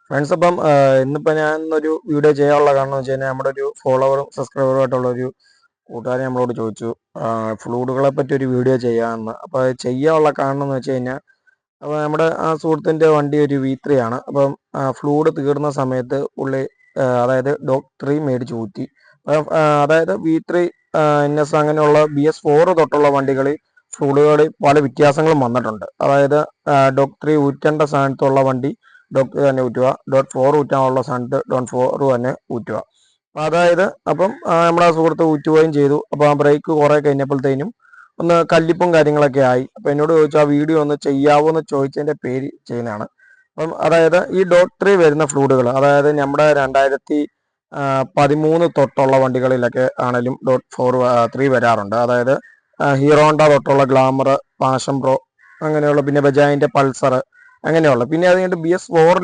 Friends അപ്പം ഇന്നിപ്പോൾ ഞാൻ ഒരു വീഡിയോ ചെയ്യാനുള്ള കാരണം എന്ന് വെച്ച് കഴിഞ്ഞാൽ നമ്മുടെ ഒരു ഫോളോവറും സബ്സ്ക്രൈബറും ആയിട്ടുള്ള ഒരു കൂട്ടുകാരൻ നമ്മളോട് ചോദിച്ചു ഫ്ലൂഡുകളെ പറ്റി ഒരു വീഡിയോ ചെയ്യാമെന്ന്. അപ്പോൾ അത് ചെയ്യാനുള്ള കാരണം എന്ന് വെച്ച് കഴിഞ്ഞാൽ അപ്പോൾ നമ്മുടെ ആ സുഹൃത്തിൻ്റെ വണ്ടി ഒരു V3 ആണ്. അപ്പം ഫ്ലൂഡ് തീർന്ന സമയത്ത് പുള്ളി അതായത് ഡോക് 3 മേടിച്ച് ഊറ്റി. അതായത് V3 NS അങ്ങനെയുള്ള BS4 തൊട്ടുള്ള വണ്ടികളിൽ ഫ്ലൂഡുകളിൽ പല വ്യത്യാസങ്ങളും വന്നിട്ടുണ്ട്. അതായത് ഡോക് 3 ഊറ്റേണ്ട സ്ഥാനത്തുള്ള വണ്ടി ഡോട്ട് തന്നെ ഊറ്റുക, .4 ഊറ്റാനുള്ള സ്ഥാനത്ത് .4 തന്നെ ഊറ്റുക. അതായത് അപ്പം നമ്മുടെ സുഹൃത്ത് ഊറ്റുകയും ചെയ്തു. അപ്പോൾ ആ ബ്രേക്ക് കുറേ കഴിഞ്ഞപ്പോഴത്തേനും ഒന്ന് കല്ലിപ്പും കാര്യങ്ങളൊക്കെ ആയി. അപ്പോൾ എന്നോട് ചോദിച്ചു ആ വീഡിയോ ഒന്ന് ചെയ്യാവോ എന്ന് ചോദിച്ചതിൻ്റെ പേര് ചെയ്യുന്നതാണ്. അപ്പം അതായത് ഈ .3 വരുന്ന ഫ്ലൂഡുകൾ, അതായത് നമ്മുടെ 2013 തൊട്ടുള്ള വണ്ടികളിലൊക്കെ ആണെങ്കിലും .3 വരാറുണ്ട്. അതായത് ഹീറോണ്ട തൊട്ടുള്ള ഗ്ലാമർ, പാഷൻ പ്രോ അങ്ങനെയുള്ള, പിന്നെ ബജാജിൻ്റെ പൾസർ അങ്ങനെയുള്ള, പിന്നെ അത് കഴിഞ്ഞിട്ട് BS4